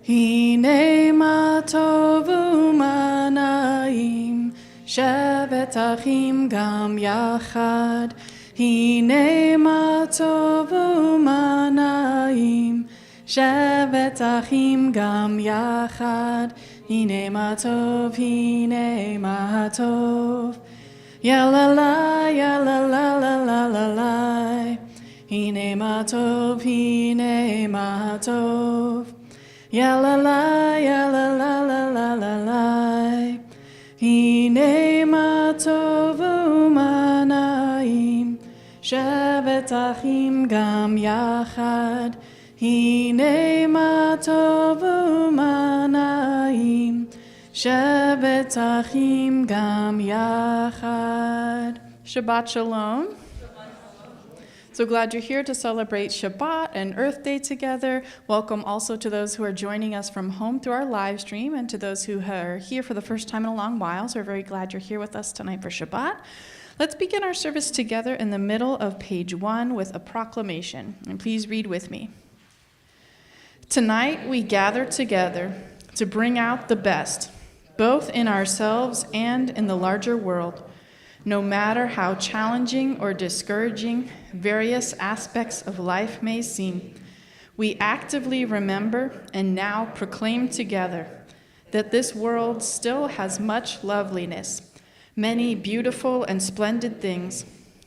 הנה מה טוב ומה נעים, שבת אחים גם יחד. הנה מה טוב ומה נעים, שבת אחים גם יחד. הנה מה טוב, הנה מה טוב. יאללה, יאללה, לה, לה, לה, לה, לה. הנה מה טוב, הנה מה טוב. יאללה, לה, יאללה, לה, לה, לה, לה, לה. הנה מה טוב ומה נעים, שבת אחים גם יחד. הנה מה טוב ומה נעים, שבת אחים גם יחד. Shabbat Shalom. So glad you're here to celebrate Shabbat and Earth Day together. Welcome also to those who are joining us from home through our live stream, and to those who are here for the first time in a long while. So we're very glad you're here with us tonight for Shabbat. Let's begin our service together in the middle of page 1 with a proclamation. And please read with me. Tonight we gather together to bring out the best, both in ourselves and in the larger world. No matter how challenging or discouraging various aspects of life may seem, we actively remember and now proclaim together that this world still has much loveliness, many beautiful and splendid things,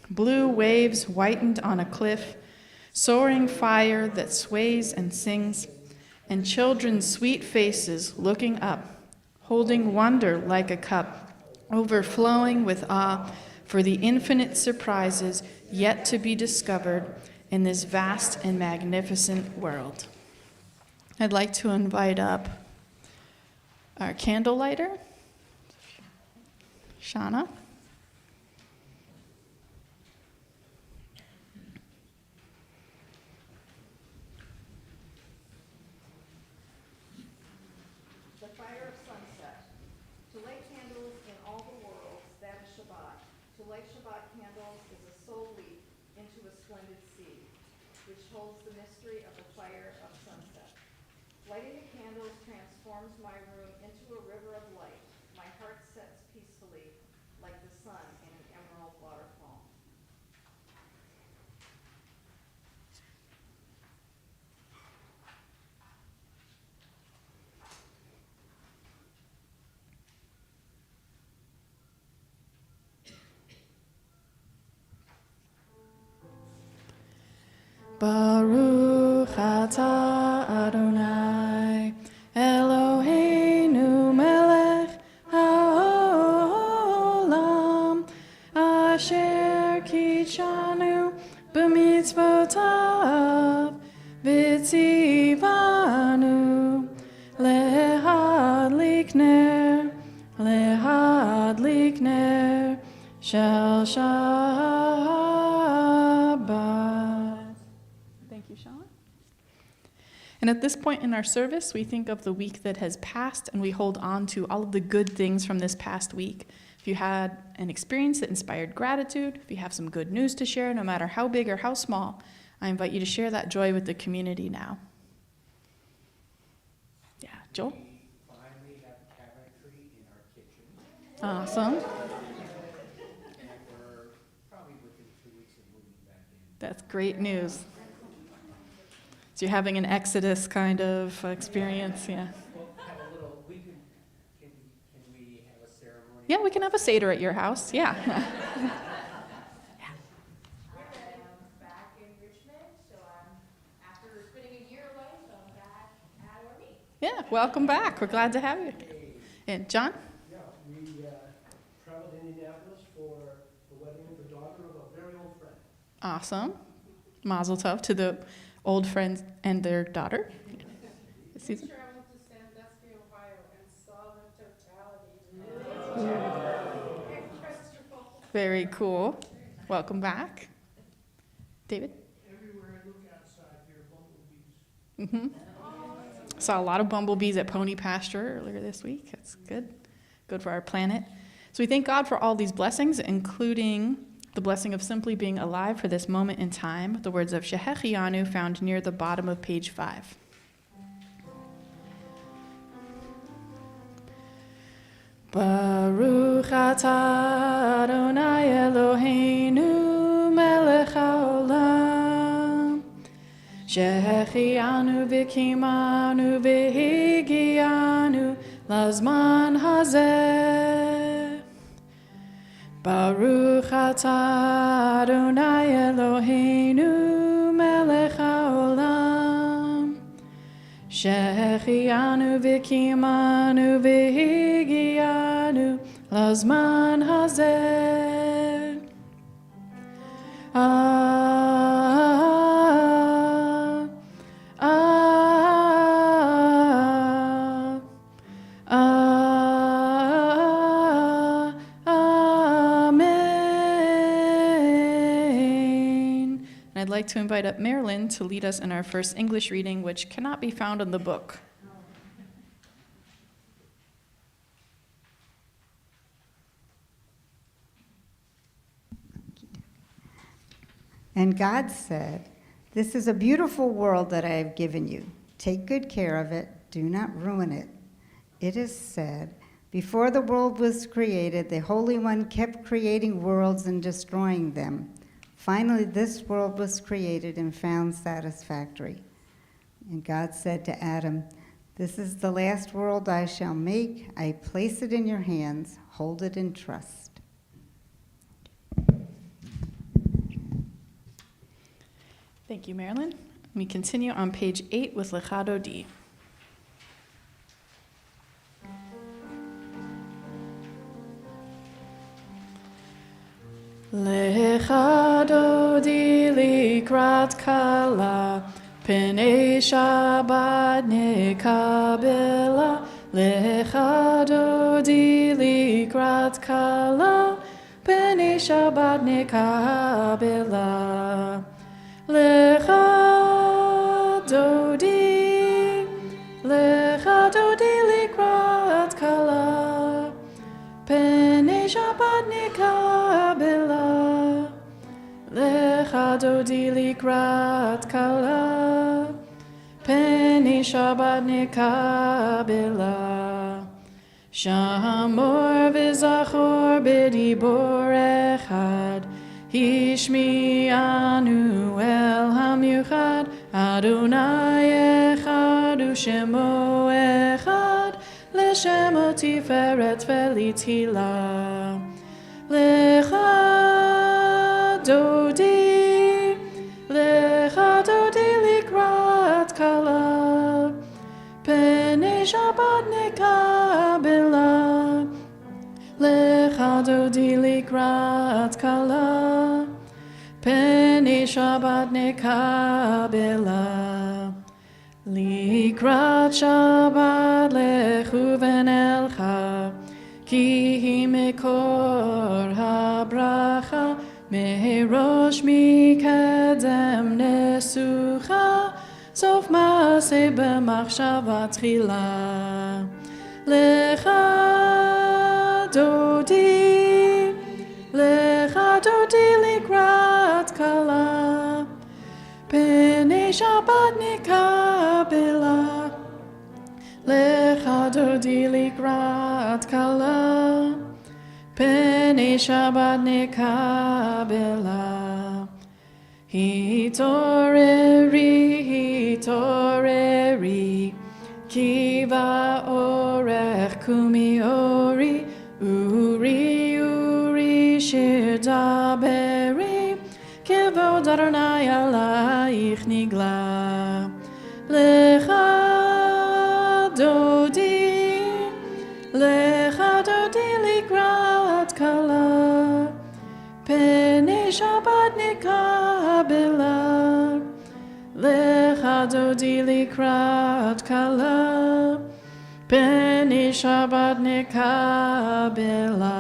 blue waves whitened on a cliff, soaring fire that sways and sings, and children's sweet faces looking up, holding wonder like a cup, overflowing with awe for the infinite surprises yet to be discovered in this vast and magnificent world. I'd like to invite up our candle lighter, Shauna. Baruch atah Adonai Eloheinu melech haolam asher kitshanu b'mitzvotav v'tzivanu lehadlik ner shel Shabbat. And at this point in our service, we think of the week that has passed, and we hold on to all of the good things from this past week. If you had an experience that inspired gratitude, if you have some good news to share, no matter how big or how small, I invite you to share that joy with the community now. Yeah, Joel? Finally have cabinetry in our kitchen. Awesome. And we're probably within 2 weeks of moving back in. That's great news. So you're having an Exodus kind of experience, yeah. We'll have a little, can we have a ceremony? Yeah, we can have a Seder at your house, yeah. Back in Richmond, so I'm, after spending a year away, so I'm back at our meet. Yeah, welcome back. We're glad to have you. And John? Yeah, we traveled to Indianapolis for the wedding of the daughter of a very old friend. Awesome. Mazel tov to the old friends and their daughter. This year I went to Sandusky, Ohio, and saw the totality. Very cool. Welcome back. David? Everywhere I look outside, there are bumblebees. Saw a lot of bumblebees at Pony Pasture earlier this week. That's good. Good for our planet. So we thank God for all these blessings, including the blessing of simply being alive for this moment in time, the words of Shehechianu found near the bottom of page 5. Baruch atah Adonai Eloheinu melech haolam שהחיינו וקיימנו והגיענו לזמן הזה. ברוך אתה אדוני אלוהינו מלך העולם שהחיינו וקיימנו והגיענו לזמן הזה. I'd like to invite up Marilyn to lead us in our first English reading, which cannot be found in the book. And God said, "This is a beautiful world that I have given you. Take good care of it. Do not ruin it." It is said, "Before the world was created, the Holy One kept creating worlds and destroying them. Finally, this world was created and found satisfactory." And God said to Adam, "This is the last world I shall make. I place it in your hands. Hold it in trust." Thank you, Marilyn. We continue on page 8 with Lecha Dodi. Lecha Dodi likrat kala, Pnei Shabbat nekabela. Lecha Dodi likrat kala, Pnei Shabbat nekabela. Lecha Dodi likrat kala, Pnei Shabbat nekabela. Lecha Dodi likrat kala, Pnei Shabbat nekabela. Shamor v'zachor b'dibor echad, Hishmi'anu el hamiuchad, Adonai echad u'shemo echad, L'shemo tiferet v'litila. Lecha Dodi likrat kala, Pnei Shabbat nekabela. Lecha Dodi likrat kala, Pnei Shabbat nekabela. Likrat Shabbat lechu v'nelcha, Ki hi mekor habracha, Merosh mikedem nesucha, Sof maaseh b'machshava tchila. Lecha Dodi likrat kala, Pnei Shabbat nekabela. Lecha Dodi likrat kala, Pnei Shabbat nekabela. Hitoreri, Ki va'orech kumi ori, Uri shir daberi, Kevod Adonai alaich nigla. Lecha Dodi likrat kala, Pnei Shabbat nekabela. Lecha Dodi likrat kala, Pnei Shabbat nekabela.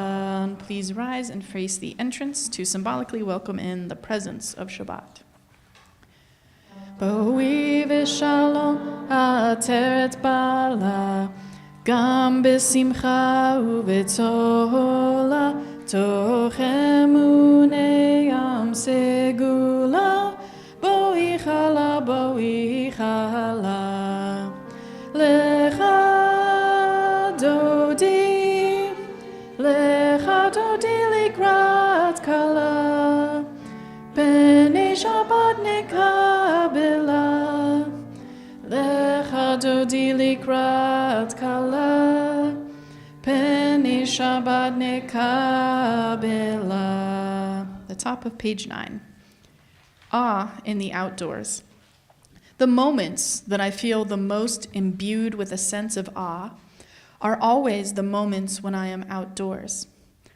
Please rise and face the entrance to symbolically welcome in the presence of Shabbat. Boi v'shalom ateret bala, Gam b'simcha u'b'tohola, Toch emunei am segula, Boi chala. Lecha Dodi Dodi likrat kala, Peni Shabbat nekabela. The top of page 9. Awe in the outdoors. The moments that I feel the most imbued with a sense of awe are always the moments when I am outdoors.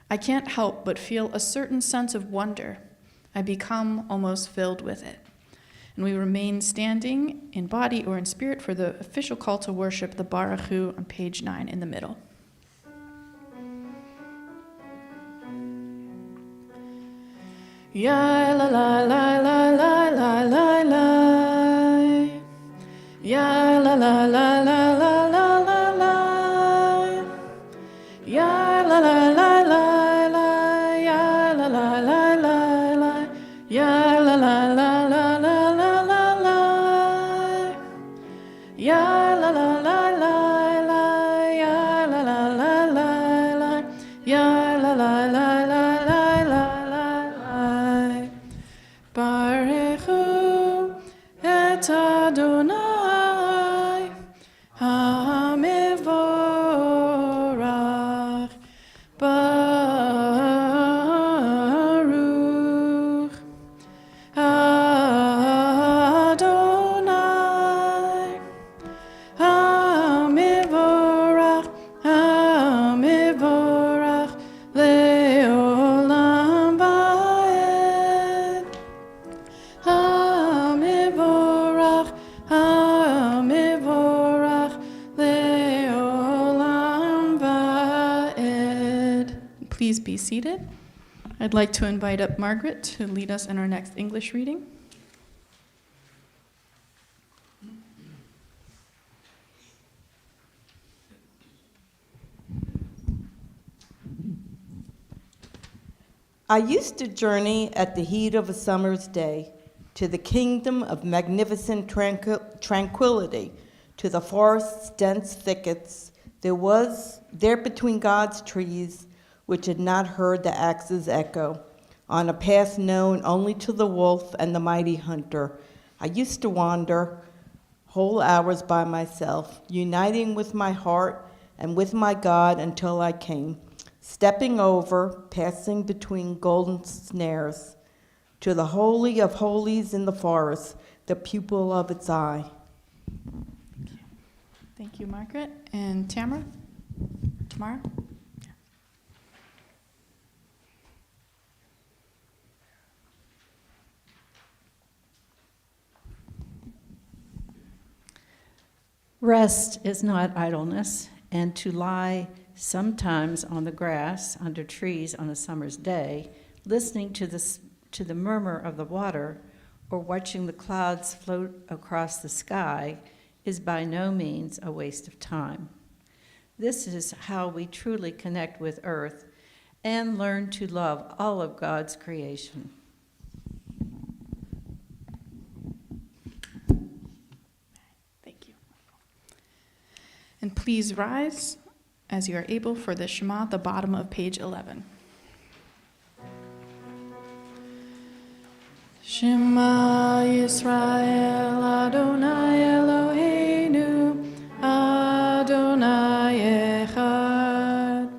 I can't help but feel a certain sense of wonder. I become almost filled with it. And we remain standing in body or in spirit for the official call to worship, the Baruch Hu, on page 9 in the middle. Ya la la la la la la la la. Ya la la la la la la la la. Ya la la la la la. Ya la la la la la. Ya la la la la la la la la. Ya la la la la la. Ya la la la la la. Ya la la la la la la. Barechu et Adonai HaMevorach Baruch Adonai HaMevorach HaMevorach Leolam Vaed HaMevorach HaMevorach Leolam Vaed. Please be seated. I'd like to invite up Margaret to lead us in our next English reading. I used to journey at the heat of a summer's day to the kingdom of magnificent tranquility, to the forest's dense thickets. There between God's trees, which had not heard the axe's echo, on a path known only to the wolf and the mighty hunter. I used to wander whole hours by myself, uniting with my heart and with my God until I came, stepping over, passing between golden snares, to the Holy of Holies in the forest, the pupil of its eye. Thank you, Margaret. And Tamara? Tamara? Rest is not idleness, and to lie sometimes on the grass under trees on a summer's day, listening to the murmur of the water or watching the clouds float across the sky is by no means a waste of time. This is how we truly connect with Earth and learn to love all of God's creation. Thank you. And please rise as you are able for the Shema at the bottom of page 11. Shema Yisrael Adonai Eloheinu Adonai Echad.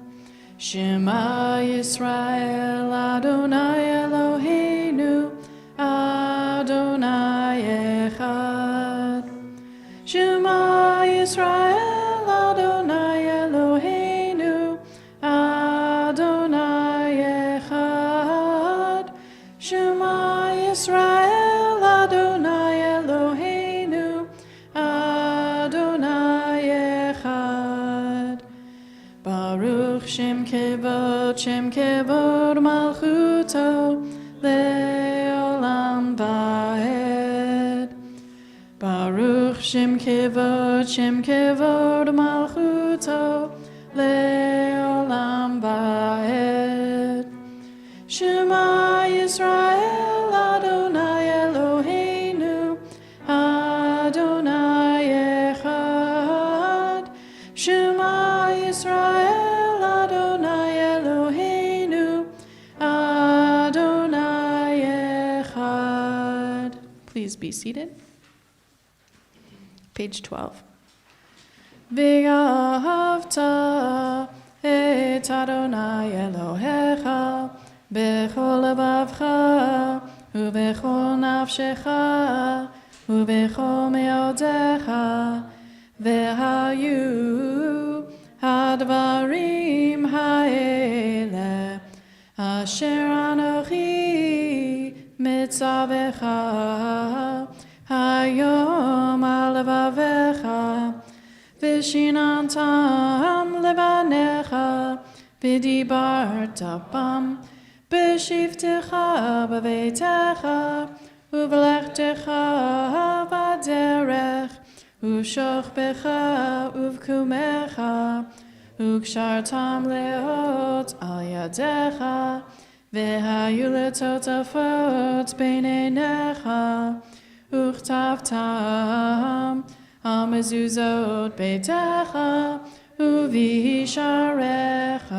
Shema Yisrael Adonai Eloheinu Adonai Echad. Shema Yisrael Adonai Eloheinu Adonai Echad. Shema Yisrael Adonai Eloheinu Adonai Echad. Baruch Shem Kevod Malchuto Leolam Vaed. Baruch Shem Kevod Malchuto Leolam Vaed. Shema Yisrael Adonai Eloheinu Adonai Echad. Shema Yisrael Adonai Eloheinu Adonai Echad. Please be seated. Page 12. ואהבת את אדוני אלוהיך בכל לבבך ובכל נפשך ובכל מאודיך, והיו הדברים האלה אשר אנוכי מצווך היום על לבביך, ושיננתם לבניך, ודיברת בם בשבתך בביתך, ובלכתך בדרך, ובשוכבך ובקומך, וקשרתם לאות על ידיך, והיו לטוטפות בין עיניך, וכתבתם על מזוזות ביתך ובשעריך,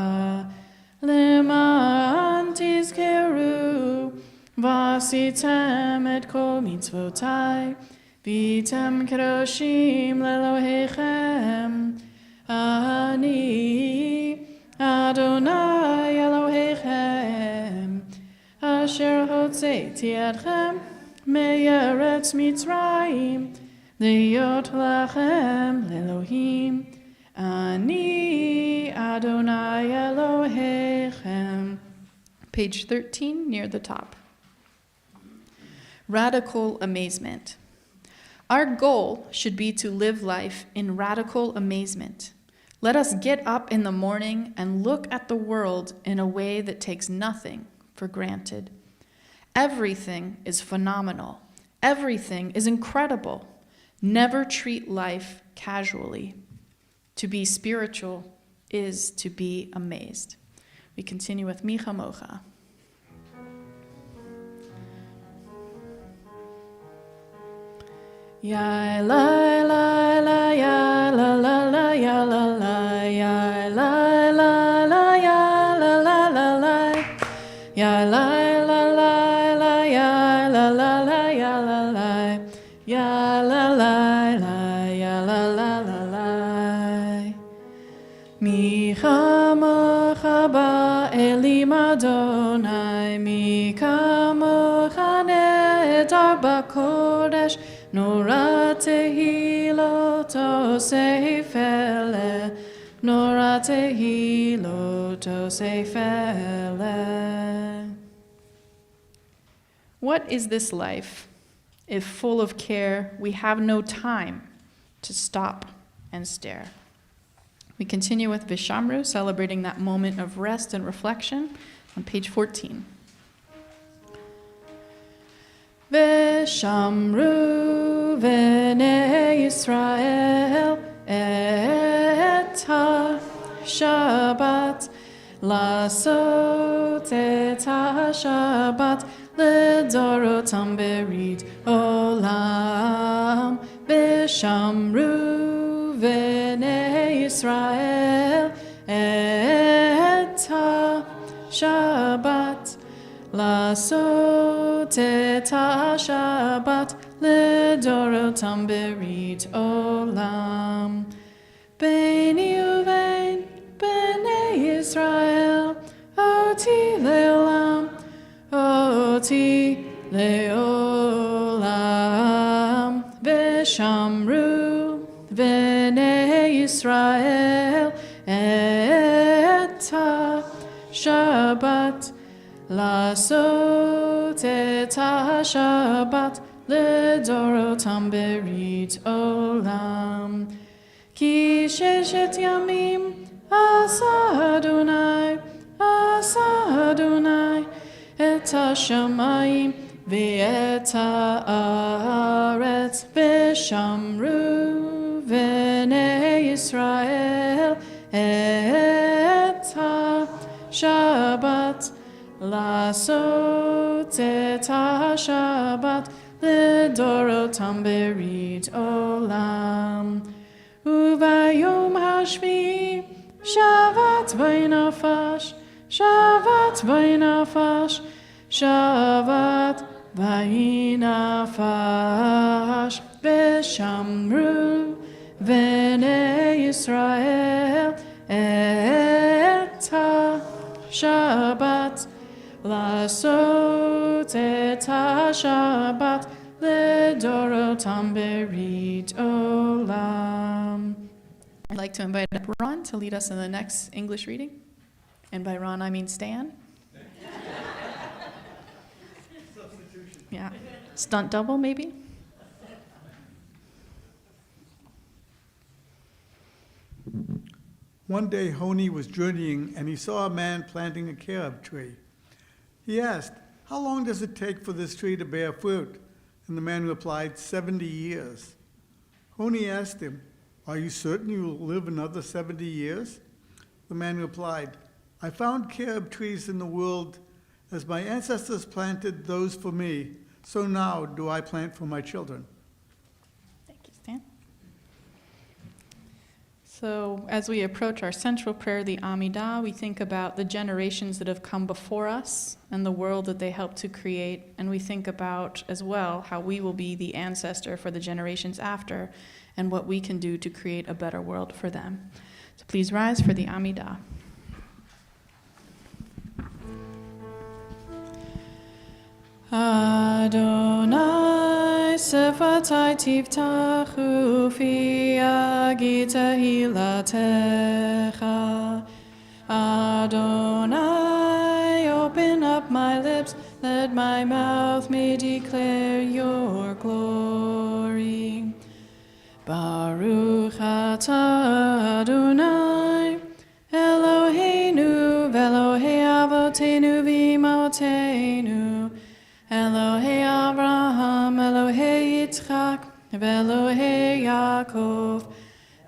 למען תזכרו ועשיתם את כל מצוותי, והייתם קדושים לאלוהיכם. אני אדוני אלוהיכם, אשר הוצאתי אתכם מארץ מצרים, להיות לכם לאלוהים. אני Adonai Elohechem. Page 13, near the top. Radical amazement. Our goal should be to live life in radical amazement. Let us get up in the morning and look at the world in a way that takes nothing for granted. Everything is phenomenal. Everything is incredible. Never treat life casually. To be spiritual is to be amazed. We continue with Mi Chamocha. Ya la la la ya la la la ya la la ya la la la ya la la la la ya la la la la ya la la la ya la la ya la la la ya la la la la. Mi chamocha ba'elim Adonai, mi kamocha nehedar b'kodesh, Nora tehilot osefele, Nora tehilot osefele. What is this life? If full of care, we have no time to stop and stare. We continue with Vishamru, celebrating that moment of rest and reflection on page 14. Vishamru v'nei Yisrael et ha-Shabbat, lasot et ha-Shabbat ledorotam berit olam. Vishamru v'nei Yisrael et ha-Shabbat, lasot et ha-Shabbat ledorotam berit olam. Beini uvein b'nei Yisrael oti leolam, oti leolam. Vishamru v'nei Yisrael et ha-Shabbat, lasot et ha-Shabbat ledorotam berit olam. Ki sheshet yamim asa Adonai et ha-shamayim ve'et ha'aretz. Vishamru v'nei Yisrael et ha-Shabbat, lasot et ha-Shabbat ledorotam berit olam. Uvayom hashvi shavat v'nafash, shavat v'nafash, shavat v'nafash. Vishamru V'nei Yisrael et ha-Shabbat, לעשות את השבת לדורותם ברית עולם. I'd like to invite up Ron to lead us in the next English reading. And by Ron, I mean Stan. Yeah. Stunt double, maybe? One day, Honi was journeying and he saw a man planting a carob tree. He asked, "How long does it take for this tree to bear fruit?" And the man replied, 70 years. Honi asked him, "Are you certain you will live another 70 years?" The man replied, "I found carob trees in the world. As my ancestors planted those for me, so now do I plant for my children." Thank you, Stan. So as we approach our central prayer, the Amidah, we think about the generations that have come before us and the world that they helped to create, and we think about as well how we will be the ancestor for the generations after and what we can do to create a better world for them. So please rise for the Amidah. Adonai sefatai tiftachu fi agi tehilatecha. Adonai, open up my lips, let my mouth may declare your glory. Baruch atah Adonai, Eloheinu v'Elohei avotenu v'imotenu, Elohei Abraham, Elohei Yitzchak, Elohei Yaakov,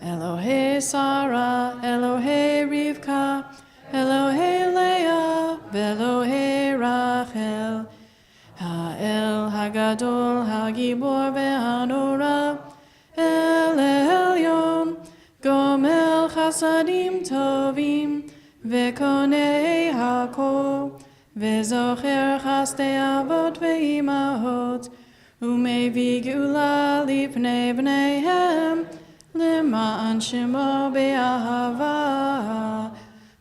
Elohei Sarah, Elohei Rivka, Elohei Leah, Elohei Rachel, Ha'el Hagadol, Hagibor ve'Hanora, El Elyon, Gomel Chasadim Tovim, Ve'konei Hakol, Ve'zocher Chasdei Avot ve'imahot, U'mevii geula lifnei bneihem, L'ma'an shemo be'ahava,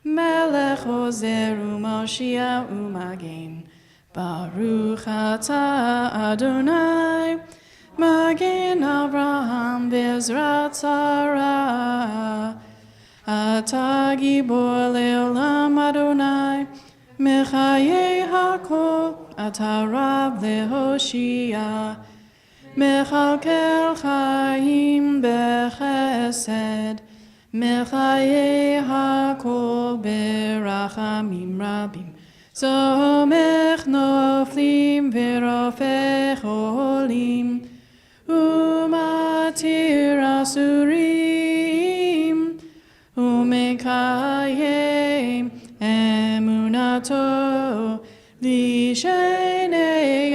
Melech ozer u'moshiach u'magen. Baruch atah Adonai, Magen Avraham ve'ezrat Sarah. Atah gibor le'olam Adonai, Mechayei hakol, Atah Rav le'hoshia. Mechalkel chaim bechesed, Mechayei hakol berachamim rabim. Somech noflim v'rofech olim, Umatir asurim, Umekayem emunato, Lishenei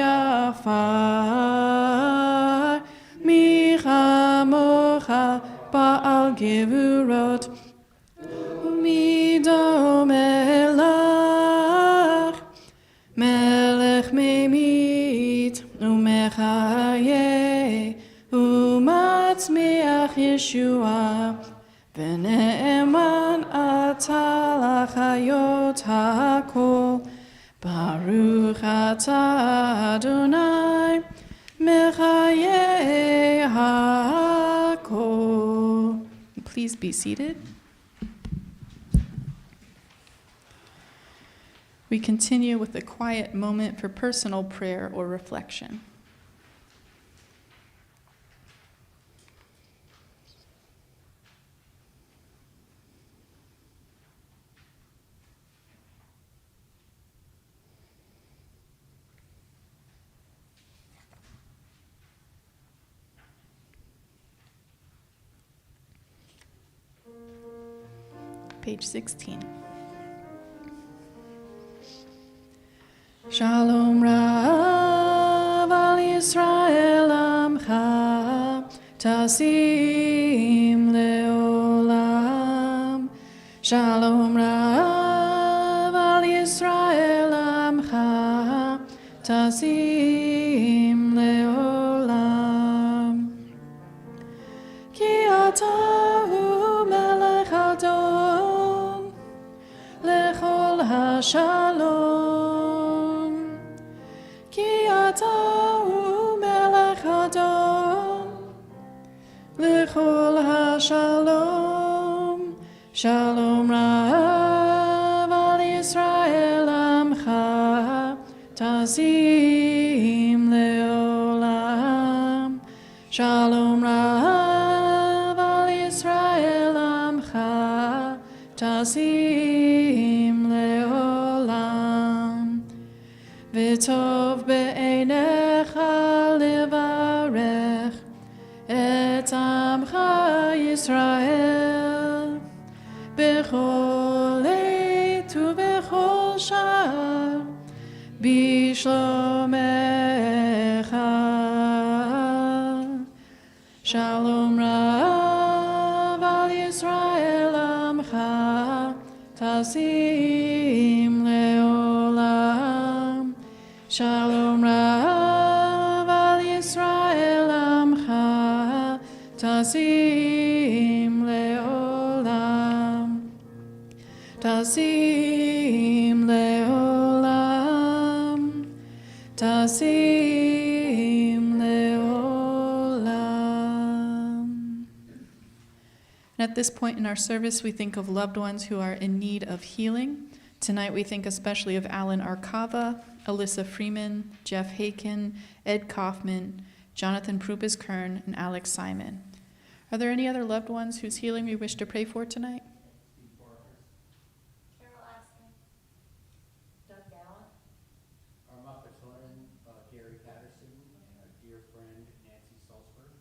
afar, Michamocha ba'al gevurot, Umidom elach, Melech memit, Umechaye, Umatzmeach Yeshua, V'ne'eman atah lachayot ha'kol, Baruch atah Adonai, Mechayei ha'kol. Please be seated. We continue with a quiet moment for personal prayer or reflection. Page 16. Shalom Rav al Yisrael Amcha, Tasim leolam. Shalom Rav al Yisrael Amcha, Tasim leolam. Ki אתה הוא מלך אדום לכל השלום. כי אתה הוא מלך אדום לכל השלום. שלום רב על ישראל עמך תשים לעולם. שלום רב על ישראל עמך תשים לעולם. וטוב בעיניך לברך את עמך ישראל בכל עת ובכל שער בשלומך. שלום רב על ישראל עמך תשים לעולם. שלום רב על ישראל עמך תשים לעולם. תשים לעולם. תשים לעולם. And at this point in our service, we think of loved ones who are in need of healing. Tonight we think especially of Alan Arkava, Alyssa Freeman, Jeff Haken, Ed Kaufman, Jonathan Prupis-Kern, and Alex Simon. Are there any other loved ones whose healing we wish to pray for tonight? Carol Askin. Doug Gallant. Arma Patorin, Gary Patterson, and our dear friend Nancy Salzberg.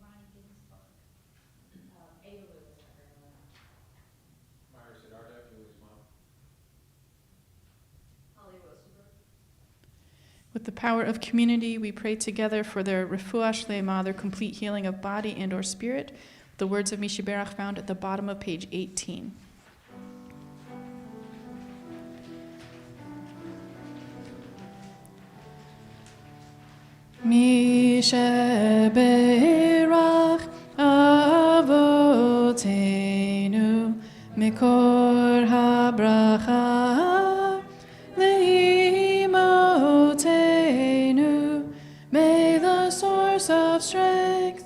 Ryan Ginsburg. Ada Lewis. Myra Siddhartha, Julie's mom. Holly Rosenberg. With the power of community, we pray together for their refuah shlema, their complete healing of body and or spirit. The words of Mishiberach found at the bottom of page 18. Mishiberach avotenu mikor habracha leimotenu. May the source of strength,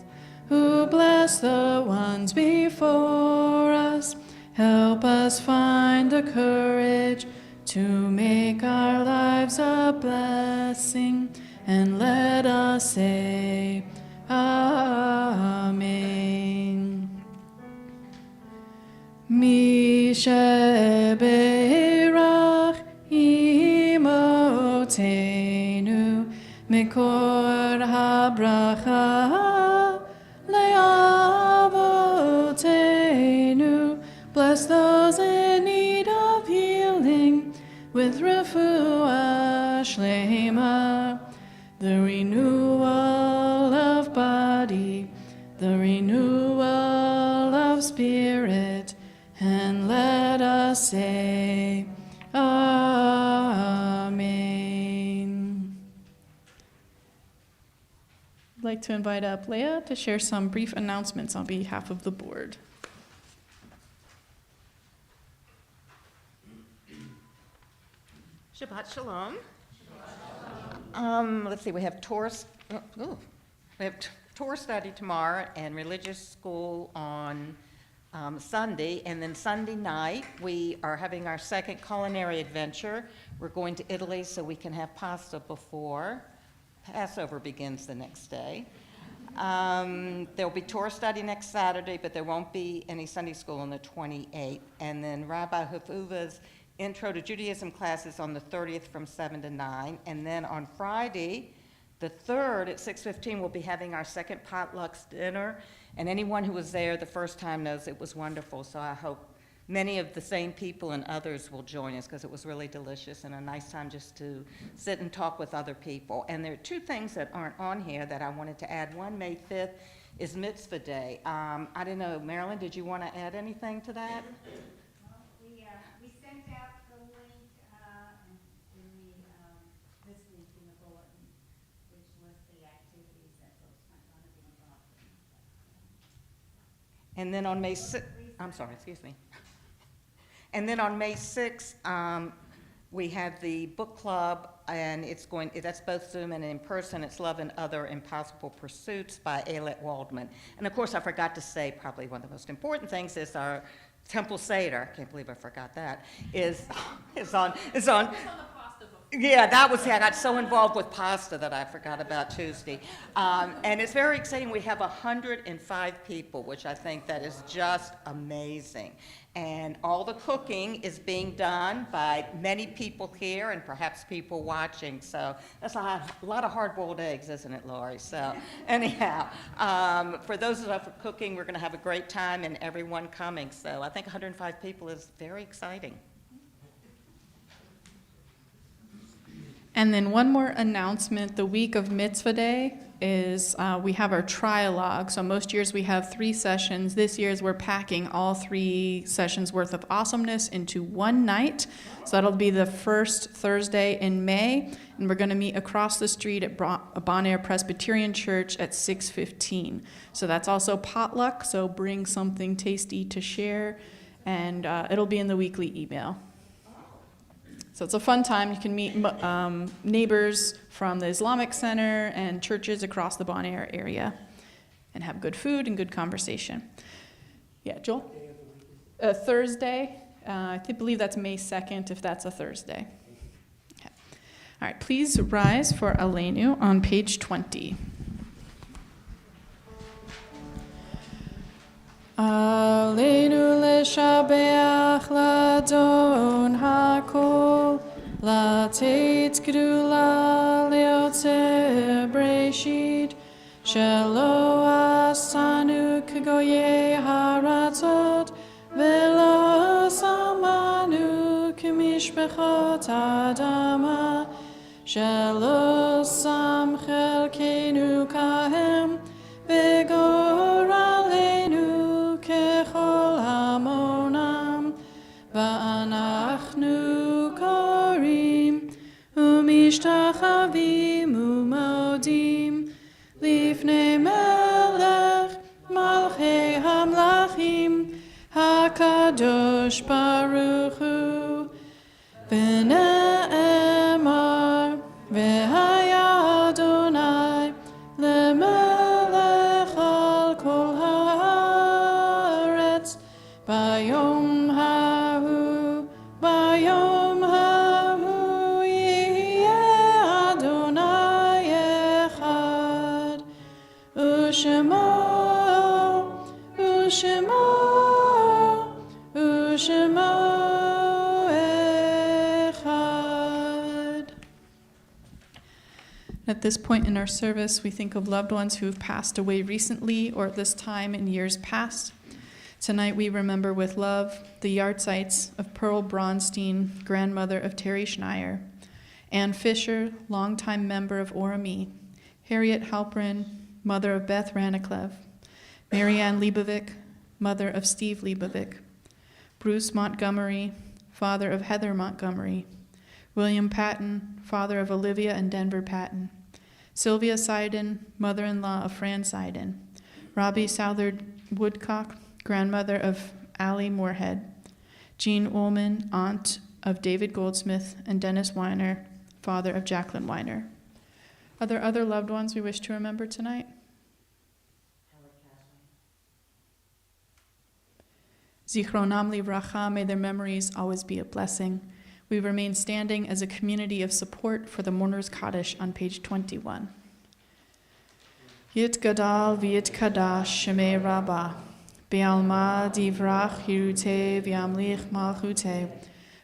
who bless the ones before us, help us find the courage to make our lives a blessing, and let us say Amen. Misheberach imotenu mikor habracha leavotenu. Bless those in need of healing with refuah shlema, the renewal of body, the renewal of spirit, and let us say Amen. I'd like to invite up Leah to share some brief announcements on behalf of the board. Shabbat Shalom. Let's see, we have Torah study tomorrow and religious school on Sunday. And then Sunday night, we are having our second culinary adventure. We're going to Italy so we can have pasta before Passover begins the next day. There'll be Torah study next Saturday, but there won't be any Sunday school on the 28th. And then Rabbi Hafuva's Intro to Judaism classes on the 30th from 7 to 9. And then on Friday, the 3rd at 6:15, we'll be having our second potlucks dinner. And anyone who was there the first time knows it was wonderful. So I hope many of the same people and others will join us because it was really delicious and a nice time just to sit and talk with other people. And there are two things that aren't on here that I wanted to add. One, May 5th is Mitzvah Day. I don't know, Marilyn, did you want to add anything to that? We sent out the link this week in the bulletin, which was the activities that folks might want to be involved in. And then on May 6th, I'm sorry, excuse me. And then on May 6th, we have the book club, and that's both Zoom and in person. It's Love and Other Impossible Pursuits by Ayelet Waldman. And of course, I forgot to say probably one of the most important things is our Temple Seder. I can't believe I forgot that. Is on. Yeah, I got so involved with pasta that I forgot about Tuesday. And it's very exciting. We have 105 people, which I think that is just amazing. And all the cooking is being done by many people here and perhaps people watching. So that's a lot of hard-boiled eggs, isn't it, Lori? So anyhow, for those of us for cooking, we're going to have a great time and everyone coming. So I think 105 people is very exciting. And then one more announcement, the week of Mitzvah Day is we have our trialogue. So most years we have 3 sessions. This year's we're packing all 3 sessions worth of awesomeness into one night. So that'll be the first Thursday in May. And we're going to meet across the street at Bon Air Presbyterian Church at 6:15. So that's also potluck, so bring something tasty to share. And it'll be in the weekly email. So it's a fun time. You can meet neighbors from the Islamic Center and churches across the Bon Air area and have good food and good conversation. Yeah, Joel? Thursday. I believe that's May 2nd, if that's a Thursday. Okay. All right, please rise for Aleinu on page 20. Aleinu leshabeach ladon hakol, latet gedula leotze breshit, shelo asanu kgoye haratzot, velo samanu k'mishpechot adama, shelo sam chelkenu kahem, v'gor aleinu ככל המונם, ואנחנו קוראים ומשתחווים ומודים לפני מלך מלכי המלכים הקדוש ברוך הוא, ונאמר והיה אדוני למלך על כל Bayom hahu yeh Adonai echad, ushemo echad. At this point in our service, we think of loved ones who have passed away recently or at this time in years past. Tonight we remember with love the yahrzeits of Pearl Bronstein, grandmother of Terry Schneier, Ann Fisher, longtime member of Orami, Harriet Halprin, mother of Beth Raniclev, Marianne Leibovic, mother of Steve Leibovic, Bruce Montgomery, father of Heather Montgomery, William Patton, father of Olivia and Denver Patton, Sylvia Seiden, mother-in-law of Fran Seiden, Robbie Southard Woodcock, grandmother of Allie Moorhead, Jean Ullman, aunt of David Goldsmith, and Dennis Weiner, father of Jacqueline Weiner. Are there other loved ones we wish to remember tonight? Zichronam livracha, may their memories always be a blessing. We remain standing as a community of support for the Mourners Kaddish on page 21. Yit gadal v'yit kadash shemei rabbah, Be'alma divrach hirute v'yamlich malchute,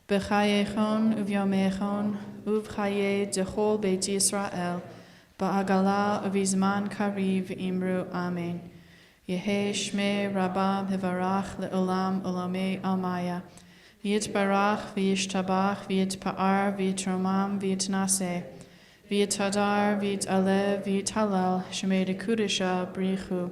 b'chayechon uvyomechon, uvchaye dechol beit Yisrael, ba'agala uvizman kariv imru amen. Yehe shmei rabam hivarach le'olam olamei almaya, v'yitbarach v'yishtabach v'yitpa'ar v'yitromam v'yitnaseh, v'yitadar v'yitalev v'yithalal shmei dekudesha brichu.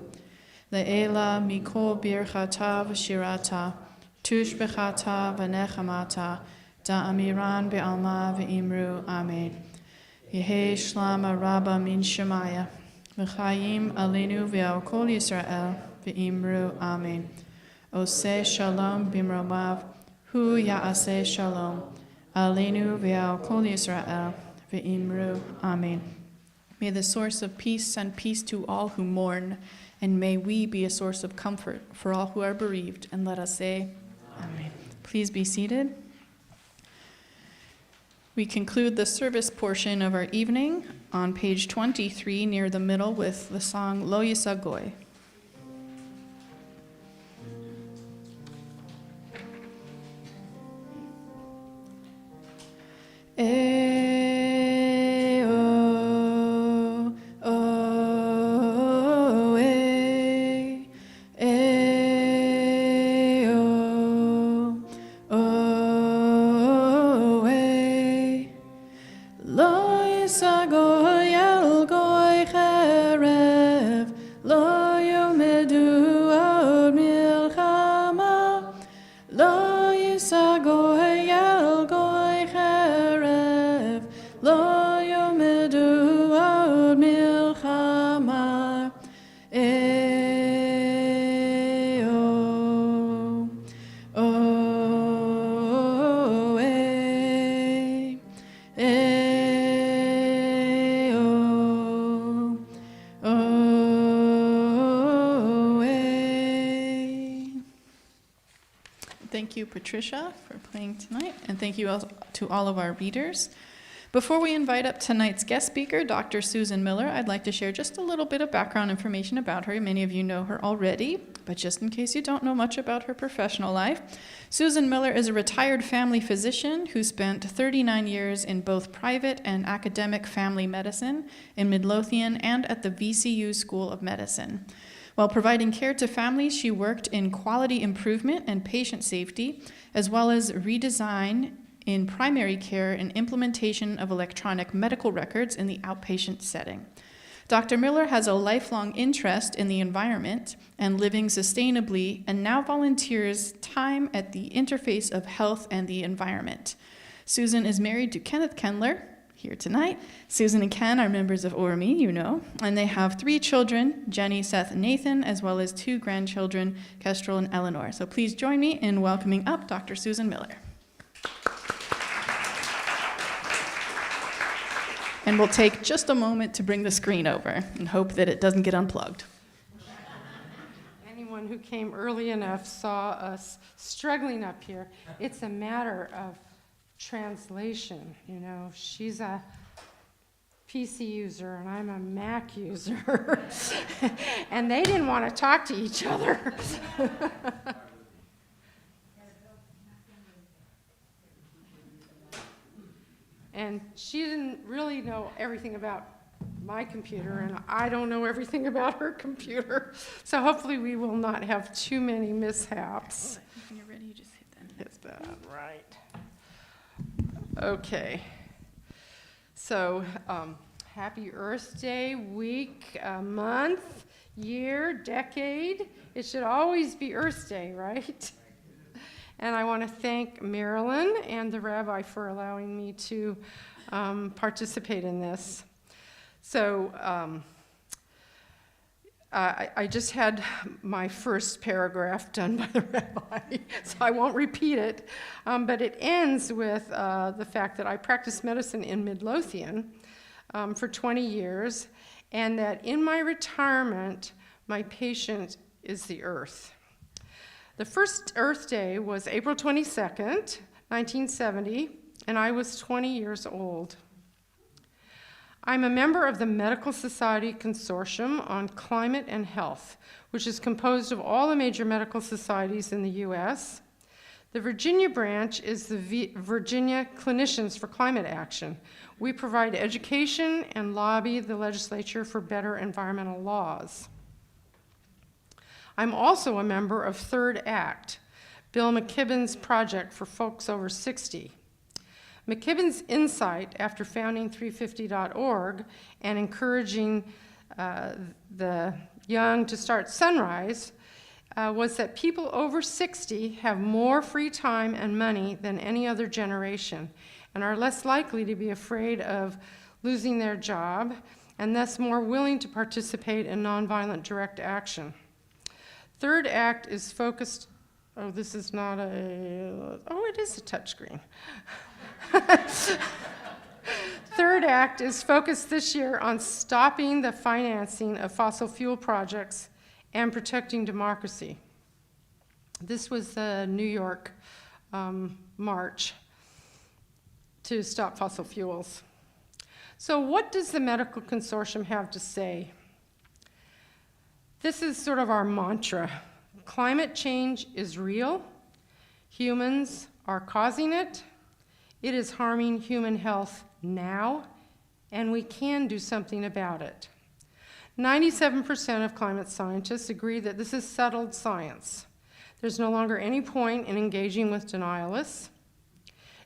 Le'ela mikol birchata v'shirata, tush bechata v'nechamata, da'amiran be'alma v'imru amen. Yehe shlama rabba min shemaya, v'chayim alenu v'al kol Yisrael, v'imru amen. Oseh shalom bimromav, hu ya'aseh shalom. Aleinu ve'al kol Yisrael, v'imru amen. May the source of peace send peace to all who mourn, and may we be a source of comfort for all who are bereaved. And let us say, amen. Please be seated. We conclude the service portion of our evening on page 23 near the middle with the song Lo Yisagoy. Thank you, Patricia, for playing tonight, and thank you to all of our readers. Before we invite up tonight's guest speaker, Dr. Susan Miller, I'd like to share just a little bit of background information about her. Many of you know her already, but just in case you don't know much about her professional life, Susan Miller is a retired family physician who spent 39 years in both private and academic family medicine in Midlothian and at the VCU School of Medicine. While providing care to families, she worked in quality improvement and patient safety, as well as redesign in primary care and implementation of electronic medical records in the outpatient setting. Dr. Miller has a lifelong interest in the environment and living sustainably, and now volunteers time at the interface of health and the environment. Susan is married to Kenneth Kendler, here tonight. Susan and Ken are members of ORME, you know, and they have 3 children, Jenny, Seth, and Nathan, as well as 2 grandchildren, Kestrel and Eleanor. So please join me in welcoming up Dr. Susan Miller. And we'll take just a moment to bring the screen over and hope that it doesn't get unplugged. Anyone who came early enough saw us struggling up here. It's a matter of translation, you know. She's a PC user and I'm a Mac user. And they didn't want to talk to each other. And she didn't really know everything about my computer, and I don't know everything about her computer. So hopefully we will not have too many mishaps. When you're ready, you just hit that. Hit that, right. Okay. So, happy Earth Day, week, month, year, decade. It should always be Earth Day, right? And I want to thank Marilyn and the rabbi for allowing me to participate in this. So I just had my first paragraph done by the rabbi, so I won't repeat it. But it ends with the fact that I practiced medicine in Midlothian for 20 years, and that in my retirement, my patient is the earth. The first Earth Day was April 22nd, 1970, and I was 20 years old. I'm a member of the Medical Society Consortium on Climate and Health, which is composed of all the major medical societies in the U.S. The Virginia branch is the Virginia Clinicians for Climate Action. We provide education and lobby the legislature for better environmental laws. I'm also a member of Third Act, Bill McKibben's project for folks over 60. McKibben's insight after founding 350.org and encouraging the young to start Sunrise was that people over 60 have more free time and money than any other generation and are less likely to be afraid of losing their job and thus more willing to participate in nonviolent direct action. Third act is focused, oh, this is not a, oh, it is a touchscreen. Third act is focused this year on stopping the financing of fossil fuel projects and protecting democracy. This was the New York march to stop fossil fuels. So what does the Medical Consortium have to say? This is sort of our mantra. Climate change is real. Humans are causing it. It is harming human health now, and we can do something about it. 97% of climate scientists agree that this is settled science. There's no longer any point in engaging with denialists.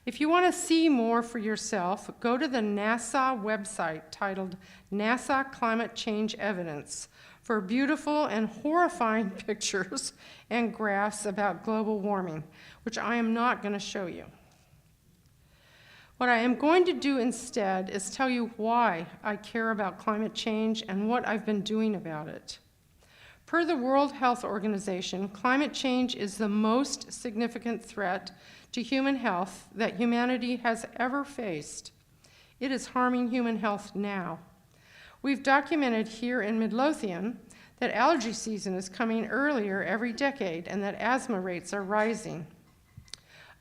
If you want to see more for yourself, go to the NASA website titled NASA Climate Change Evidence for beautiful and horrifying pictures and graphs about global warming, which I am not going to show you. What I am going to do instead is tell you why I care about climate change and what I've been doing about it. Per the World Health Organization, climate change is the most significant threat to human health that humanity has ever faced. It is harming human health now. We've documented here in Midlothian that allergy season is coming earlier every decade and that asthma rates are rising.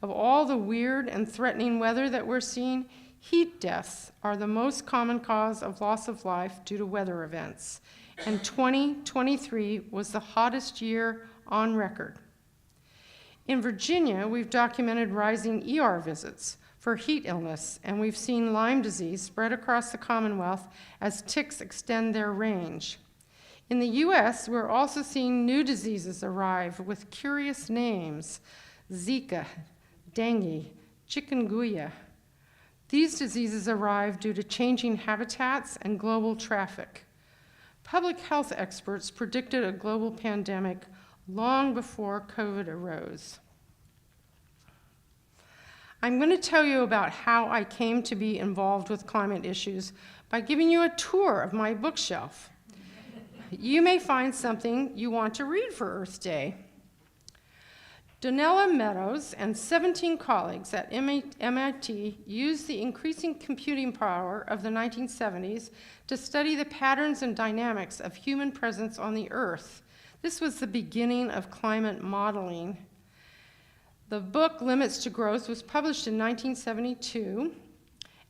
Of all the weird and threatening weather that we're seeing, heat deaths are the most common cause of loss of life due to weather events. And 2023 was the hottest year on record. In Virginia, we've documented rising ER visits for heat illness, and we've seen Lyme disease spread across the Commonwealth as ticks extend their range. In the US, we're also seeing new diseases arrive with curious names: Zika, dengue, chikungunya. These diseases arrive due to changing habitats and global traffic. Public health experts predicted a global pandemic long before COVID arose. I'm going to tell you about how I came to be involved with climate issues by giving you a tour of my bookshelf. You may find something you want to read for Earth Day. Donella Meadows and 17 colleagues at MIT used the increasing computing power of the 1970s to study the patterns and dynamics of human presence on the Earth. This was the beginning of climate modeling. The book Limits to Growth was published in 1972,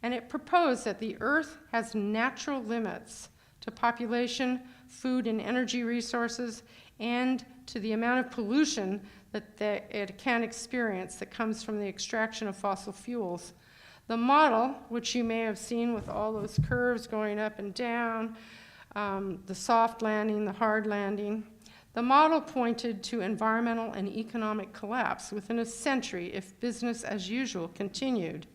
and it proposed that the Earth has natural limits to population, food and energy resources, and to the amount of pollution that it can experience that comes from the extraction of fossil fuels. The model, which you may have seen with all those curves going up and down, the soft landing, the hard landing, the model pointed to environmental and economic collapse within a century if business as usual continued.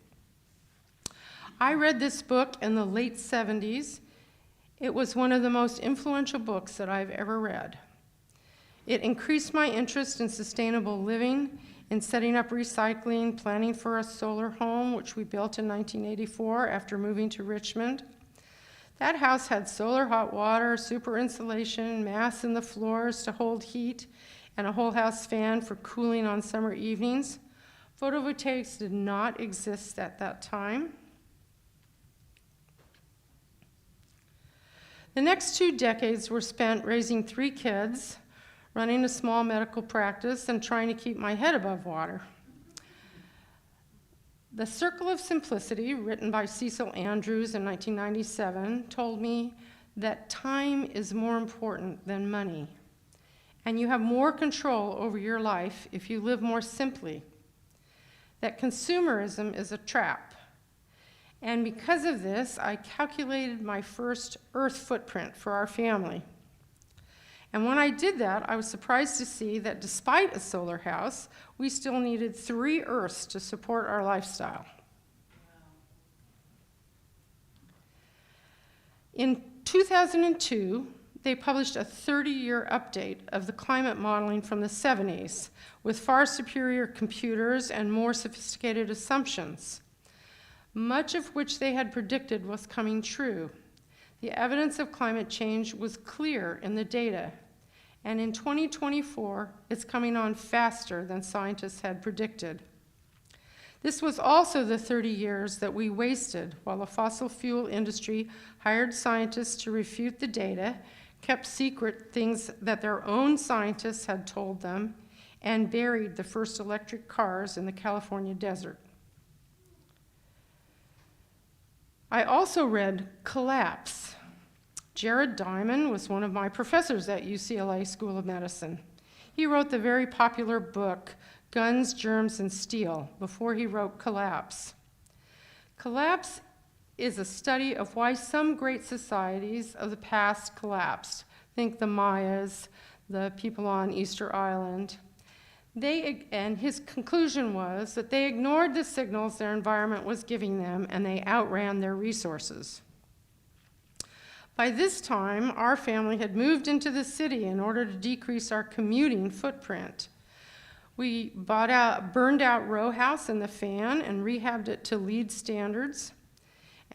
I read this book in the late 70s. It was one of the most influential books that I've ever read. It increased my interest in sustainable living, in setting up recycling, planning for a solar home, which we built in 1984 after moving to Richmond. That house had solar hot water, super insulation, mats in the floors to hold heat, and a whole house fan for cooling on summer evenings. Photovoltaics did not exist at that time. The next 2 decades were spent raising 3 kids, running a small medical practice, and trying to keep my head above water. The Circle of Simplicity, written by Cecil Andrews in 1997, told me that time is more important than money, and you have more control over your life if you live more simply, that consumerism is a trap. And because of this, I calculated my first Earth footprint for our family. And when I did that, I was surprised to see that despite a solar house, we still needed 3 Earths to support our lifestyle. In 2002, they published a 30-year update of the climate modeling from the 70s with far superior computers and more sophisticated assumptions, much of which they had predicted was coming true. The evidence of climate change was clear in the data, and in 2024, it's coming on faster than scientists had predicted. This was also the 30 years that we wasted while the fossil fuel industry hired scientists to refute the data, kept secret things that their own scientists had told them, and buried the first electric cars in the California desert. I also read Collapse. Jared Diamond was one of my professors at UCLA School of Medicine. He wrote the very popular book, Guns, Germs, and Steel, before he wrote Collapse. Collapse is a study of why some great societies of the past collapsed. Think the Mayas, the people on Easter Island. And his conclusion was that they ignored the signals their environment was giving them, and they outran their resources. By this time, our family had moved into the city in order to decrease our commuting footprint. We burned out row house and the fan and rehabbed it to LEED standards.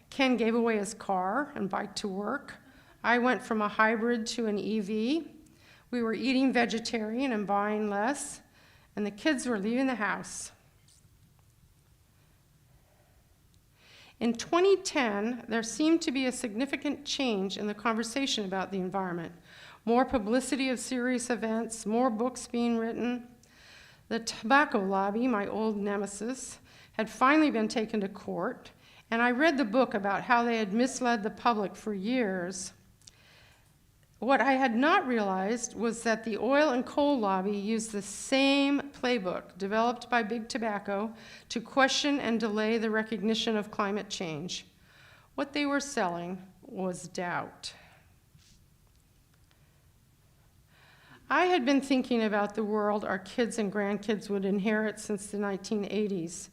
Ken gave away his car and bike to work. I went from a hybrid to an EV. We were eating vegetarian and buying less, and the kids were leaving the house. In 2010, there seemed to be a significant change in the conversation about the environment. More publicity of serious events, more books being written. The tobacco lobby, my old nemesis, had finally been taken to court, and I read the book about how they had misled the public for years. What I had not realized was that the oil and coal lobby used the same playbook developed by Big Tobacco to question and delay the recognition of climate change. What they were selling was doubt. I had been thinking about the world our kids and grandkids would inherit since the 1980s.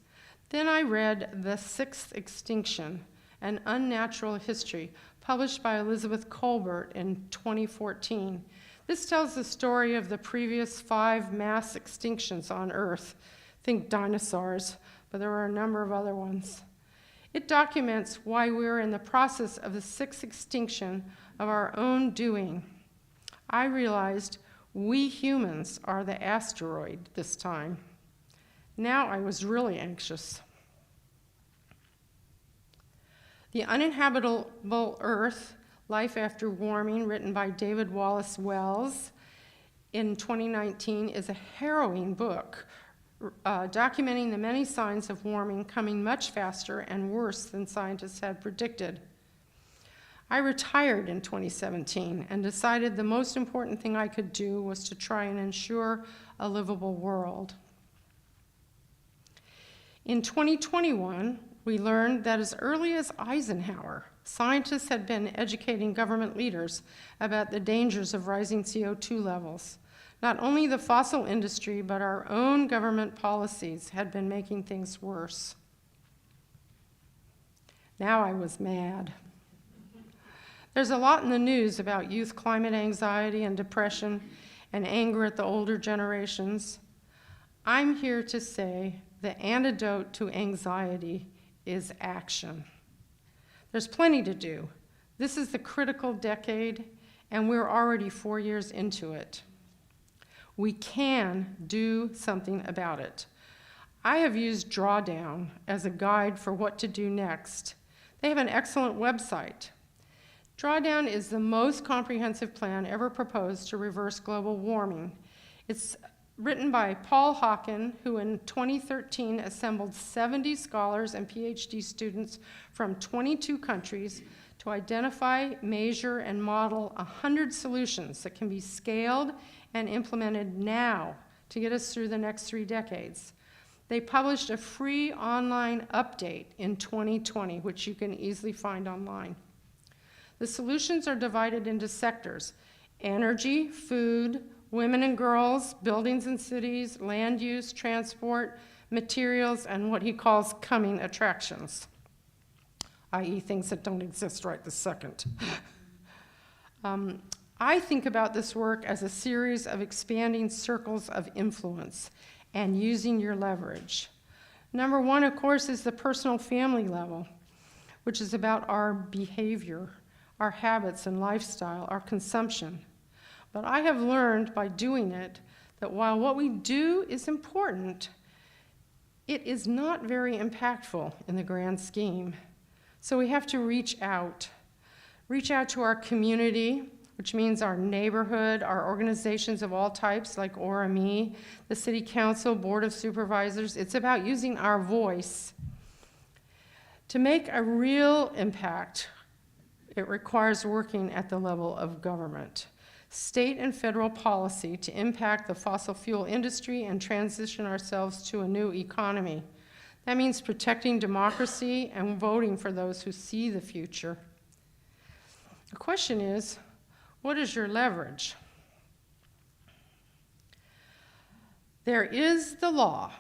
Then I read The Sixth Extinction, An Unnatural History, published by Elizabeth Colbert in 2014. This tells the story of the previous 5 mass extinctions on Earth. Think dinosaurs, but there were a number of other ones. It documents why we're in the process of the 6th extinction of our own doing. I realized we humans are the asteroid this time. Now I was really anxious. The Uninhabitable Earth, Life After Warming, written by David Wallace Wells in 2019, is a harrowing book documenting the many signs of warming coming much faster and worse than scientists had predicted. I retired in 2017 and decided the most important thing I could do was to try and ensure a livable world. In 2021, we learned that as early as Eisenhower, scientists had been educating government leaders about the dangers of rising CO2 levels. Not only the fossil industry, but our own government policies had been making things worse. Now I was mad. There's a lot in the news about youth climate anxiety and depression and anger at the older generations. I'm here to say the antidote to anxiety is action. There's plenty to do. This is the critical decade, and we're already 4 years into it. We can do something about it. I have used Drawdown as a guide for what to do next. They have an excellent website. Drawdown is the most comprehensive plan ever proposed to reverse global warming. It's written by Paul Hawken, who in 2013 assembled 70 scholars and PhD students from 22 countries to identify, measure, and model 100 solutions that can be scaled and implemented now to get us through the next 3 decades. They published a free online update in 2020, which you can easily find online. The solutions are divided into sectors: energy, food, women and girls, buildings and cities, land use, transport, materials, and what he calls coming attractions, i.e. things that don't exist right this second. I think about this work as a series of expanding circles of influence and using your leverage. Number 1, of course, is the personal family level, which is about our behavior, our habits and lifestyle, our consumption. But I have learned by doing it that while what we do is important, it is not very impactful in the grand scheme. So we have to reach out to our community, which means our neighborhood, our organizations of all types like ORME, the City Council, Board of Supervisors. It's about using our voice. To make a real impact, it requires working at the level of government. State and federal policy to impact the fossil fuel industry and transition ourselves to a new economy. That means protecting democracy and voting for those who see the future. The question is, what is your leverage? There is the law.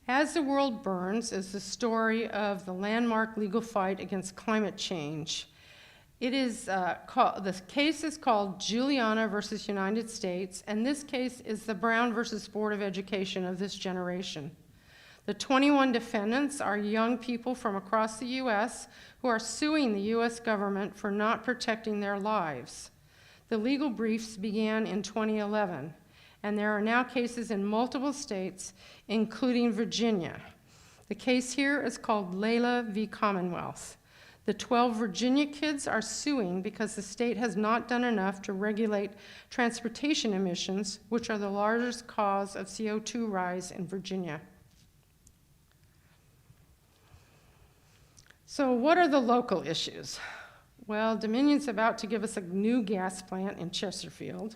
As the World Burns is the story of the landmark legal fight against climate change. It is the case is called Juliana versus United States, and this case is the Brown versus Board of Education of this generation. The 21 defendants are young people from across the U.S. who are suing the U.S. government for not protecting their lives. The legal briefs began in 2011, and there are now cases in multiple states, including Virginia. The case here is called Layla v. Commonwealth. The 12 Virginia kids are suing because the state has not done enough to regulate transportation emissions, which are the largest cause of CO2 rise in Virginia. So what are the local issues? Well, Dominion's about to give us a new gas plant in Chesterfield.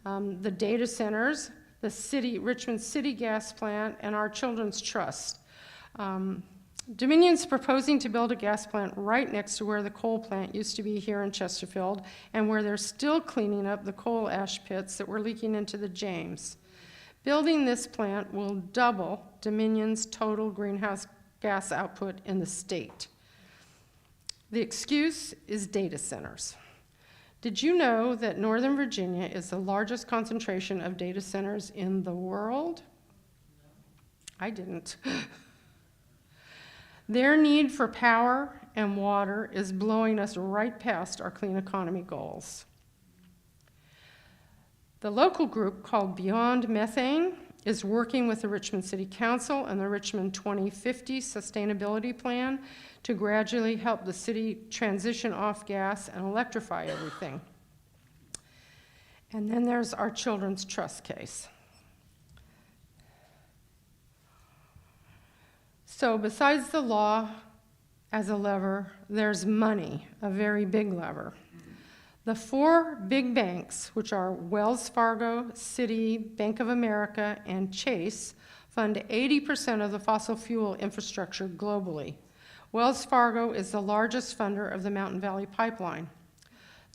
The data centers, the Richmond City gas plant, and our Children's Trust. Dominion's proposing to build a gas plant right next to where the coal plant used to be here in Chesterfield, and where they're still cleaning up the coal ash pits that were leaking into the James. Building this plant will double Dominion's total greenhouse gas output in the state. The excuse is data centers. Did you know that Northern Virginia is the largest concentration of data centers in the world? I didn't. Their need for power and water is blowing us right past our clean economy goals. The local group called Beyond Methane is working with the Richmond City Council and the Richmond 2050 Sustainability Plan to gradually help the city transition off gas and electrify everything. And then there's our Children's Trust case. So besides the law as a lever, there's money, a very big lever. The 4 big banks, which are Wells Fargo, Citi, Bank of America, and Chase, fund 80% of the fossil fuel infrastructure globally. Wells Fargo is the largest funder of the Mountain Valley Pipeline.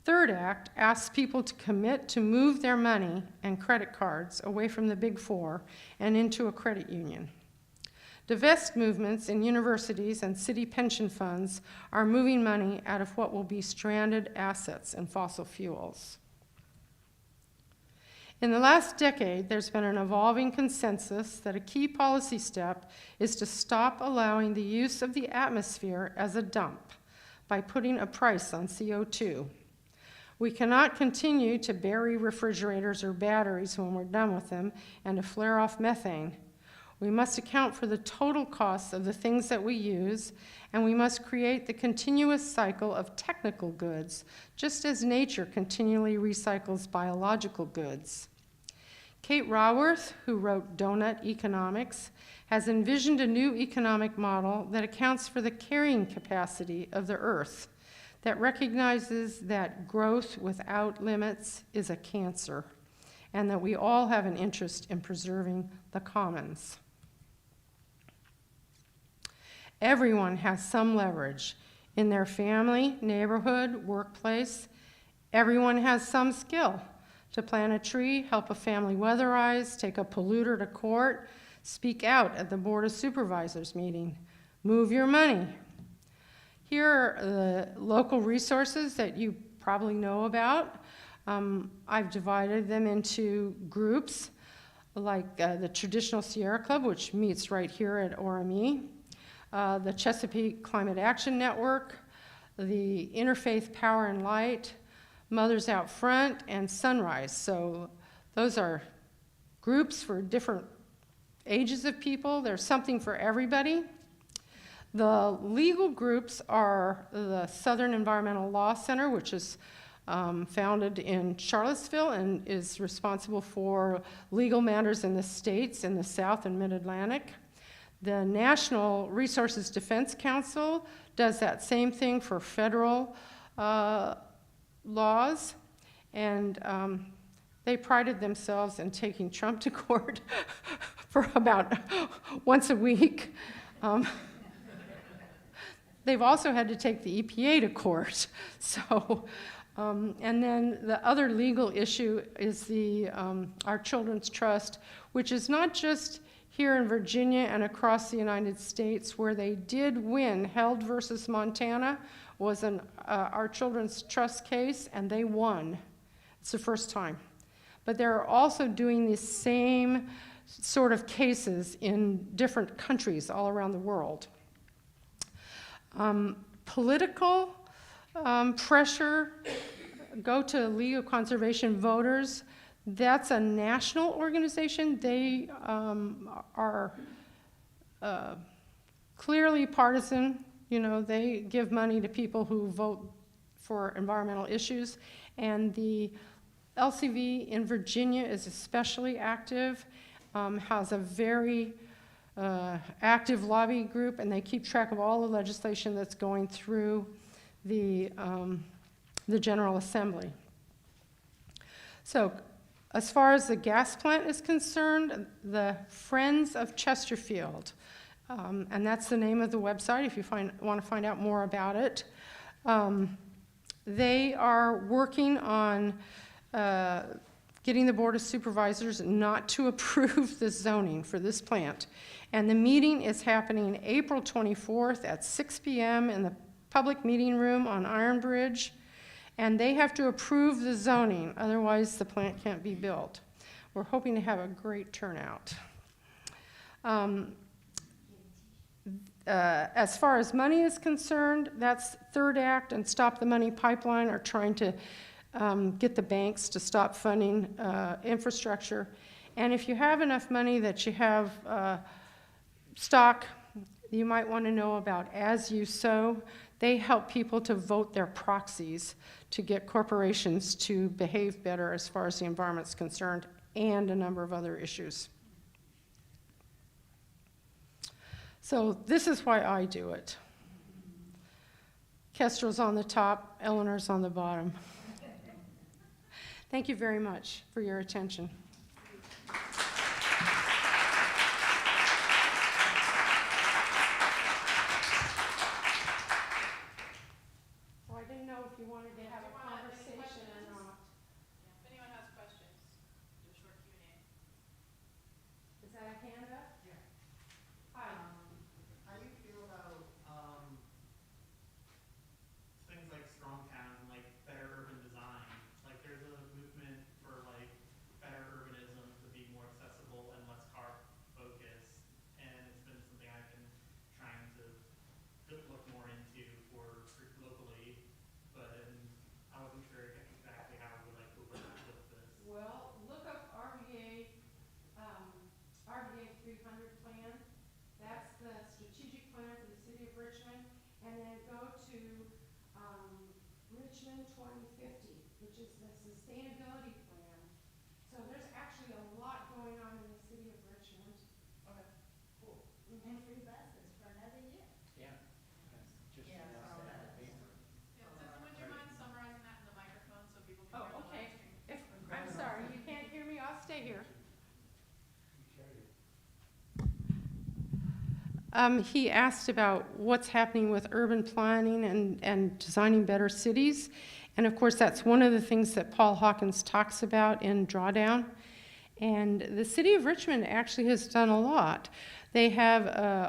Third Act asks people to commit to move their money and credit cards away from the Big 4 and into a credit union. Divest movements in universities and city pension funds are moving money out of what will be stranded assets in fossil fuels. In the last decade, there's been an evolving consensus that a key policy step is to stop allowing the use of the atmosphere as a dump by putting a price on CO2. We cannot continue to bury refrigerators or batteries when we're done with them and to flare off methane. We must account for the total costs of the things that we use, and we must create the continuous cycle of technical goods, just as nature continually recycles biological goods. Kate Raworth, who wrote Donut Economics, has envisioned a new economic model that accounts for the carrying capacity of the earth, that recognizes that growth without limits is a cancer, and that we all have an interest in preserving the commons. Everyone has some leverage in their family, neighborhood, workplace. Everyone has some skill to plant a tree, help a family weatherize, take a polluter to court, speak out at the Board of Supervisors meeting, move your money. Here are the local resources that you probably know about. I've divided them into groups like the Traditional Sierra Club, which meets right here at ORME, the Chesapeake Climate Action Network, the Interfaith Power and Light, Mothers Out Front, and Sunrise. So those are groups for different ages of people. There's something for everybody. The legal groups are the Southern Environmental Law Center, which is founded in Charlottesville and is responsible for legal matters in the states in the South and Mid-Atlantic. The National Resources Defense Council does that same thing for federal laws, and they prided themselves in taking Trump to court for about once a week. They've also had to take the EPA to court. So, and then the other legal issue is the our Children's Trust, which is not just here in Virginia and across the United States, where they did win. Held versus Montana was an our Children's Trust case, and they won. It's the first time. But they're also doing the same sort of cases in different countries all around the world. Political pressure, go to League of Conservation Voters. That's a national organization. They are clearly partisan. You know, they give money to people who vote for environmental issues. And the LCV in Virginia is especially active, has a very active lobby group, and they keep track of all the legislation that's going through the General Assembly. So as far as the gas plant is concerned, the Friends of Chesterfield, and that's the name of the website if you want to find out more about it. They are working on getting the Board of Supervisors not to approve the zoning for this plant. And the meeting is happening April 24th at 6 p.m. in the public meeting room on Iron Bridge. And they have to approve the zoning, otherwise the plant can't be built. We're hoping to have a great turnout. As far as money is concerned, that's Third Act and Stop the Money Pipeline are trying to get the banks to stop funding infrastructure. And if you have enough money that you have stock, you might want to know about As You Sow. They help people to vote their proxies to get corporations to behave better as far as the environment's concerned, and a number of other issues. So this is why I do it. Kestrel's on the top, Eleanor's on the bottom. Thank you very much for your attention. So I didn't know if you wanted to have a conversation or not. If anyone has questions, do a short Q&A. Is that a hand up? Yeah. Hi. How do you feel about things like strong towns and like better urban design? Like there's a movement for like better urbanism to be more accessible and less car focused, and it's been something I've been trying to look more into for locally, but I wasn't sure exactly how we would like to work with this. Well, look up RVA 300 plan. That's the strategic plan for the city of Richmond. And then go to Richmond 2050, which is the sustainability plan. So there's actually a lot going on in the city of Richmond. Okay, cool. And free buses for another year. Yeah. Just Yeah, I saw that. Yeah, Tiffany, would you mind summarizing that in the microphone so people can hear Oh, the okay. live stream? I'm sorry, you can't hear me, I'll stay here. He asked about what's happening with urban planning and designing better cities. And of course, that's one of the things that Paul Hawkins talks about in Drawdown. And the city of Richmond actually has done a lot. They have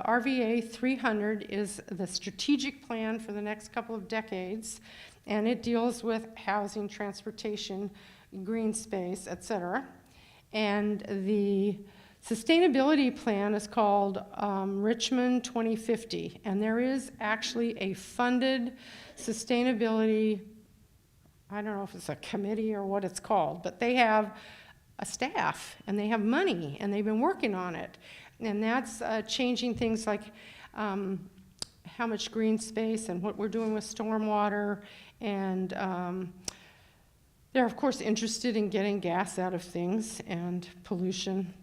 RVA 300 is the strategic plan for the next couple of decades, and it deals with housing, transportation, green space, et cetera. And the sustainability plan is called Richmond 2050, and there is actually a funded sustainability I don't know if it's a committee or what it's called, but they have a staff and they have money and they've been working on it. And that's changing things like how much green space and what we're doing with stormwater. And they're, of course, interested in getting gas out of things and pollution.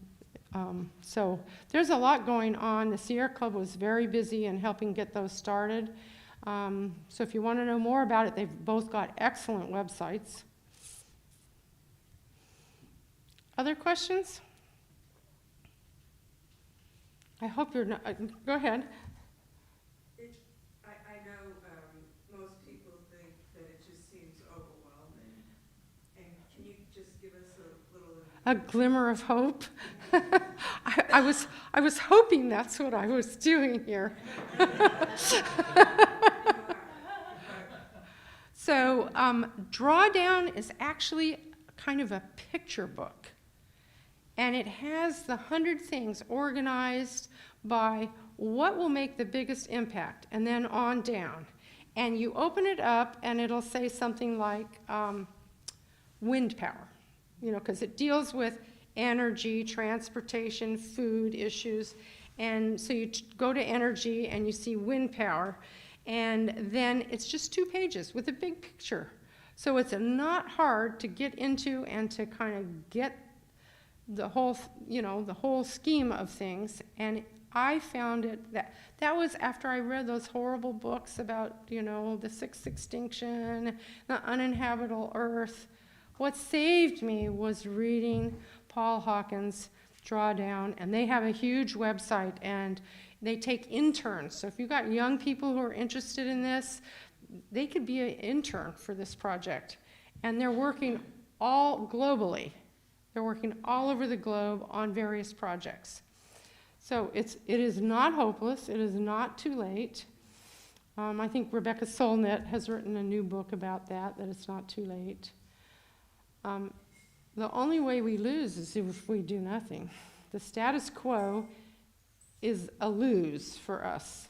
So there's a lot going on. The Sierra Club was very busy in helping get those started. So if you want to know more about it, they've both got excellent websites. Other questions? I hope you're not, go ahead. I know most people think that it just seems overwhelming. And can you just give us a little... A glimmer of hope. I was hoping that's what I was doing here. So Drawdown is actually kind of a picture book. And it has the 100 things organized by what will make the biggest impact, and then on down. And you open it up, and it'll say something like wind power, you know, because it deals with energy, transportation, food issues. And so you go to energy, and you see wind power, and then it's just 2 pages with a big picture. So it's not hard to get into and to kind of get the whole, you know, the whole scheme of things. And I found it that was after I read those horrible books about, you know, the 6th extinction, the uninhabitable earth. What saved me was reading Paul Hawkins' Drawdown, and they have a huge website, and they take interns. So if you've got young people who are interested in this, they could be an intern for this project. And they're working all globally. They're working all over the globe on various projects. So it is not hopeless. It is not too late. I think Rebecca Solnit has written a new book about that it's not too late. The only way we lose is if we do nothing. The status quo is a lose for us.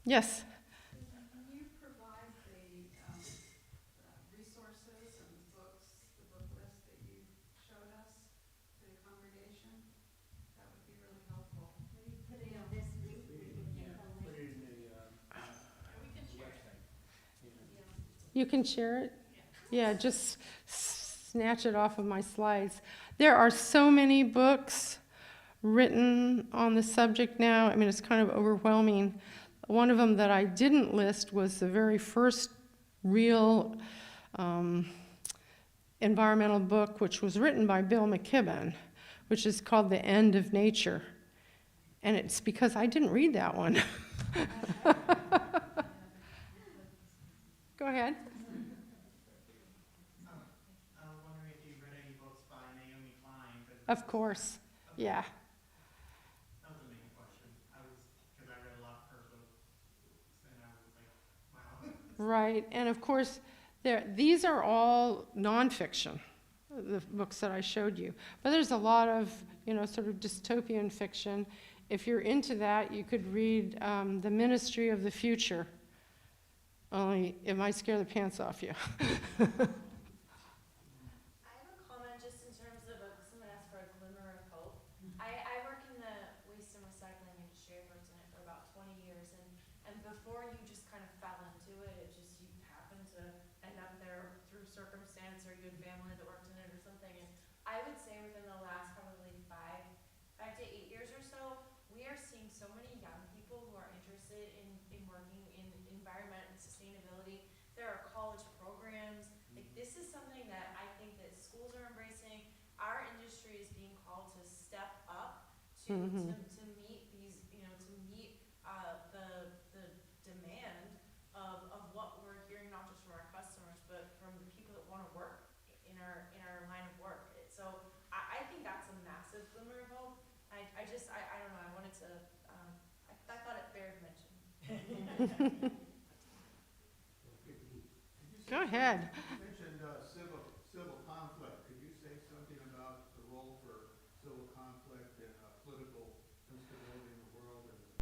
Yes? Can you provide the resources and books, the book list that you showed us to the congregation? That would be really helpful. Maybe put it on this week, we can get a link. You can share it? Yeah, just snatch it off of my slides. There are so many books written on the subject now. I mean, it's kind of overwhelming. One of them that I didn't list was the very first real environmental book, which was written by Bill McKibben, which is called The End of Nature. And it's because I didn't read that one. Go ahead. I was wondering if you've read any books by Naomi Klein. Of course, yeah. That was a main question. Because I read a lot of her books, and I was like, wow. Right, and of course, these are all nonfiction, the books that I showed you. But there's a lot of, you know, sort of dystopian fiction. If you're into that, you could read The Ministry of the Future. Only it might scare the pants off you. I have a comment just in terms of someone asked for a glimmer of hope. I work in the waste and recycling industry. I've worked in it for about 20 years, and before you just kind of fell into it, you happened to end up there through circumstance, or you had family that worked in it or something. And I would say within the last probably 5 to 8 years or so, we are seeing so many young people who are interested in working in environment and sustainability. There are college programs. Like, this is something that I think that schools are embracing. Our industry is being called to step up to meet these, you know, to meet the demand of what we're hearing, not just from our customers, but from the people that want to work in our line of work. So I think that's a massive glimmer of hope. I don't know, I wanted to, I thought it bears mention. Go ahead.